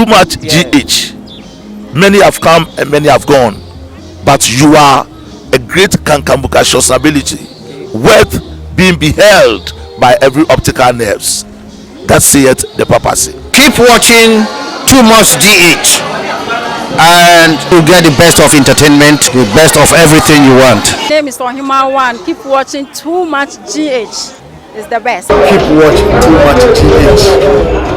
too much GH. Many have come and many have gone, but you are a great kankamukashos ability, worth being beheld by every optical nerves. That saith the papacy. Keep watching Too Much GH, and you'll get the best of entertainment, the best of everything you want. My name is Human One. Keep watching Too Much GH. It's the best. Keep watching Too Much GH.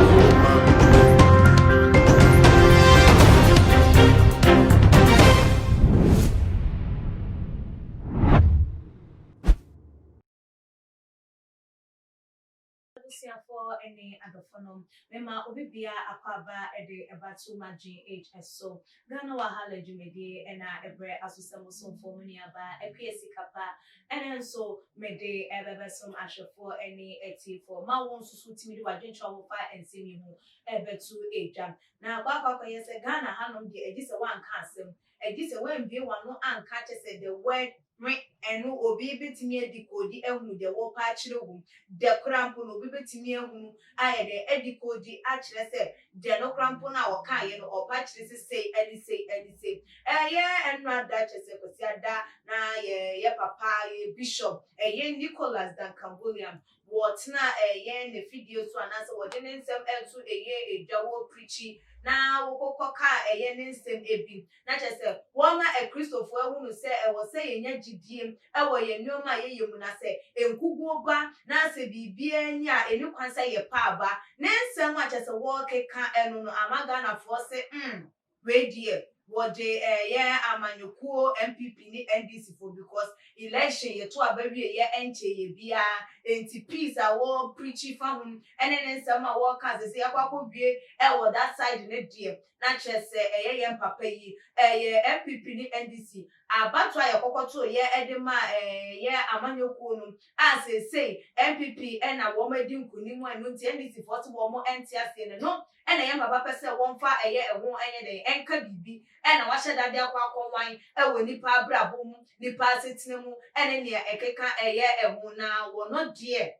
For any other phone, Mema Obibia Aquaba Ede about Too Much GH so Ghana Wahala Jumedi and Ebre Asusamuson for Muniaba, a PSC Kappa, and then so Mede ever some Asher for any 80 for Ma wants to suit me to a travel fire and see me ever to a jam. Now, Papa, yes, a Ghana Hanum, a this a one castle, a this a when be one no uncatches the word. And no obi betimi edikodi ehu de wo pa akire hu de krampo no obi betimi ehu aye de edikodi akire se de no krampo na wo kan ye no opa akire se sei ye enra da chese kwesi ada na ye papa ye bishop ye Nicholas Duncan William what na ye ne video so anase wo de nsem enso ye edawo preachy na wokoka eye ne nsem ebi na chese wo ma Christopher ehu no se e wo se ye gidiem e wo ye nyoma ye yemu na se enkugu ba na se bibia nya eni kwansa ye pa ba ne nsem a chese wo keka enu no amaga na fo se we die what they amanyukuo MPP ni NDC for because election ye to abawie ye enche ye bia enti peace a wo preachy fa hum enen nsema wo ka se yakwa wie wo that side ne die na chese ye papa yi ye MPP ni NDC abatwa ye kokoto ye edema ye amanyukuo no a say MPP na wo madi nkunimu anu nti NDC for to wo mo entiase ne no ena ye papa pese wo mfa eye eho enye de enka bibi ena wahye dade akwa akonwan ewo nipa abrabo mu nipa asetine mu ene ne ekeka eye eho na wo no de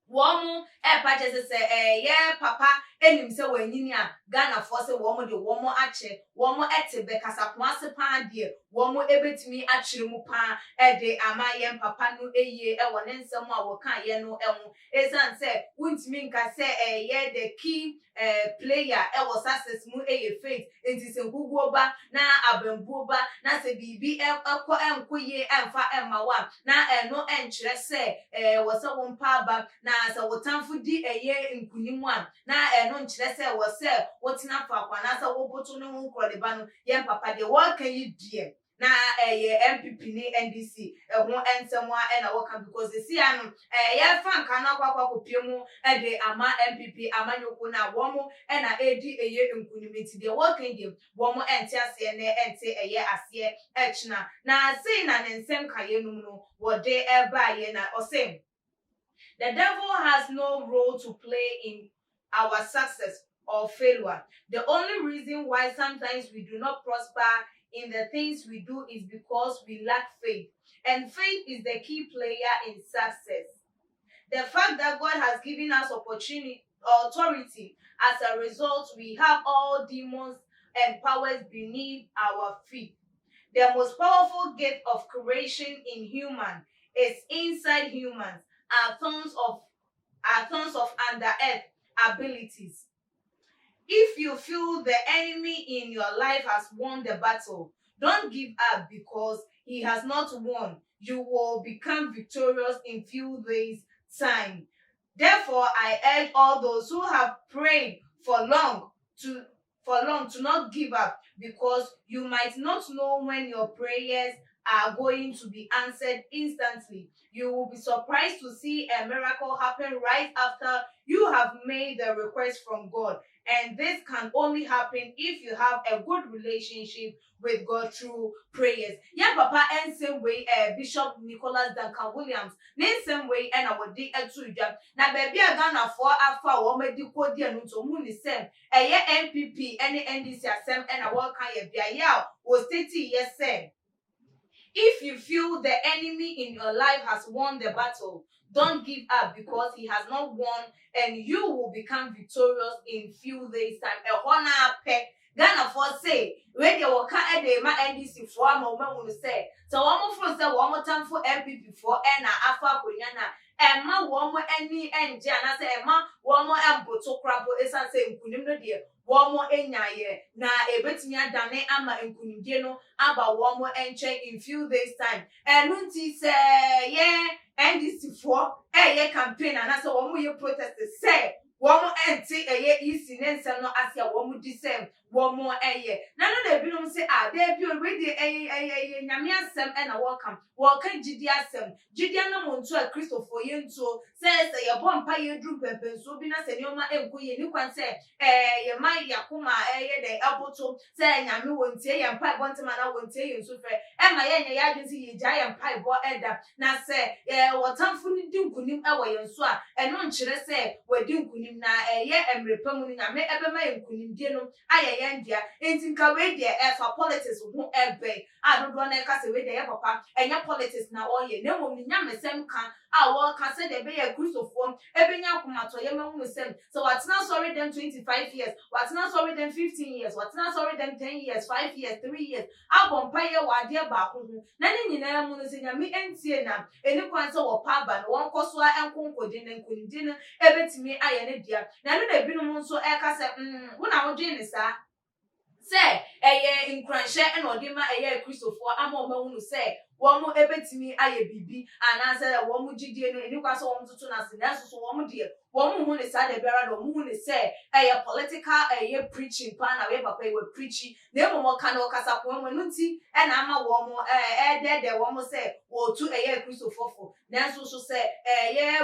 womu purchase se ye papa enim se wanyini a Ghana for se womu de womu ache womu etebe kasapon ase pa de womu ebetimi achire mu pa de ama ye papa no eye wo ne nsem a wo kan ye no emu ezan se wuntimi nka se ye the key player wo success mu faith enti se gugu ba na abambu ba na se bibi ekọ enkoye emfa emmawa na no enkyere se wo se wo mpa ba na sa wotamfu di eye nkunimu a na no nkyere se wo se wotina fa kwa na sa wo boto no hu kro de ba no ye papa de wo kan yi die na MPP ni NDC ho ensemo a na wo kan because the see anu ye fan kan akwa kopiemu de ama MPP amanyoko na wo mo na edi eye nkunimiti de wo kan de wo mo ente ase ne ente eye ase echna na sei na nsem kaye num no wo de eba ye na osem. The devil has no role to play in our success or failure. The only reason why sometimes we do not prosper in the things we do is because we lack faith. And faith is the key player in success. The fact that God has given us authority, as a result, we have all demons and powers beneath our feet. The most powerful gift of creation in human is inside humans. Are tons of under earth abilities. If you feel the enemy in your life has won the battle, don't give up because he has not won. You will become victorious in few days' time. Therefore, I urge all those who have prayed for long to not give up because you might not know when your prayers are going to be answered instantly. You will be surprised to see a miracle happen right after you have made the request from God. And this can only happen if you have a good relationship with God through prayers. Yeah, Papa, and same way, Bishop Nicholas Duncan Williams, same way, and I would dig a two job. Now, baby, I gonna for after one medical dear no to moon is same. A year MPP, any NDC, and I walk higher, yeah, was 30 years, same. If you feel the enemy in your life has won the battle, don't give up because he has not won, and you will become victorious in few days time. A honor pet Ghana for say when they will come at the NDC for a moment will say so one more say one more time for MPP for and afa kunyana and ma one more any and jana say ma one more emboto crabo esan say nkunim no de one more enyaye na ebetimi adane ama nkunimdie no aba one more enche in few days time and nti say yeah NDC for campaign and I say one more protest say one anti easy nensem no asia one disem one more nano na ebinom say there be already nyame asem na welcome gidi asem gidi na monto a Christopher yento say ye bompa ye drum pempenso bi na se nyoma enkoye ni kwan say ye man yakoma de aboto say nyame wontie ye mpa bontema na wontie ye nso fe ma ye ya adwen say ye gya ye mpa bo eda na say wotamfo ni dinkunim e wo ye nso a eno nkyere say wadi nkunim na emrepam ni nyame ebema nkunim die no aye yendia entinka we die for politics ho ebe adodo na ka se we die papa enya politics na oye na mom ni nyame sem kan a wo ka se de be ye Christopher ebenya komato ye mahu sem so watena sorry them 25 years watena sorry them 15 years watena sorry them 10 years 5 years 3 years abompa ye wade ba ko ho na ne nyina mu no se nyame entie na eni kwan se wo pa ba no won koso a enkonkodi na nkunidi no ebetimi aye ne dia na no na binom nso e ka se wo na wo dwen ne sa say nkranhye e no de ma Christopher ama o mahunu say womo ebetimi aye bibi ananse womo gidie no eni kwaso womo tutu na se na so womo de womo hu ne sa de biara do womo hu ne say political preaching plan na we papa we preaching na emomo ka na okasa ko mo nti e na ama womo de womo say wo tu Christopher for na so say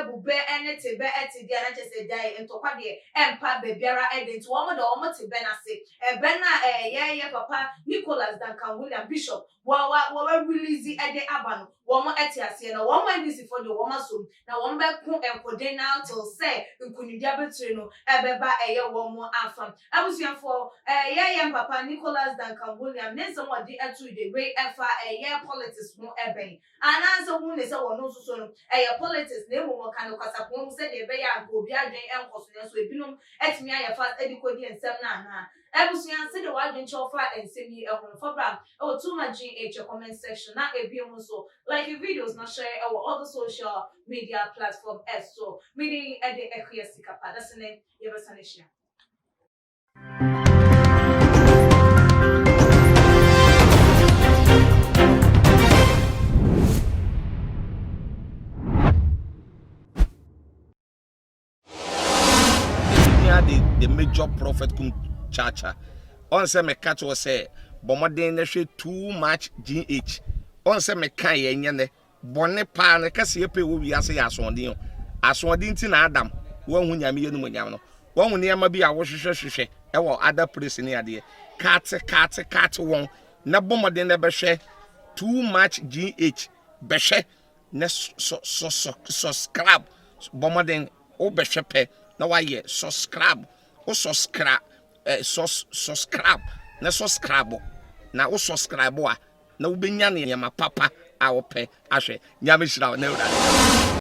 bube ene tebe eti dia na chese dai entokwa de empa be biara e de nti womo de womo tebe na se be na papa Nicholas Duncan William Bishop wa release ede abano womo etiase na womo ndisi for the womo so na womo be ko enkode na till say nkunidia betire no ebeba womo afam abusuafo papa Nicholas Duncan William nenso wodi etu de way efa politics mo eben ananso hu ne se wono so no politics na emo ka no kwasa ko mu se de be ya obi adwen enkoso ne so ebinom etimi ayefa edikodi ensem na na ebusuan se de wadwen chofa ensem yi ehun for bra too much GH comment section na ebiom so like videos na share our other social media platform so meaning at the equiesika pa that's the name yebesanisha the major prophet kum chacha on say me catch was say bomoden na hwe too much GH on say me kan ye nyene bone pa na kase ye pe wo wi ase ya asonde ti na adam wo hu nyame ye no nyam no wo hu ne ma bi a wo hwehwehwehwe e wo other place ne ade kat won na bomoden na be hwe too much GH be hwe na subscribe bomoden o be hwe pe na wa ye subscribe o subscribe subscribe na subscribe na o subscribe a na wo benya ne ma papa a wo pe ahwe nyame hira na ura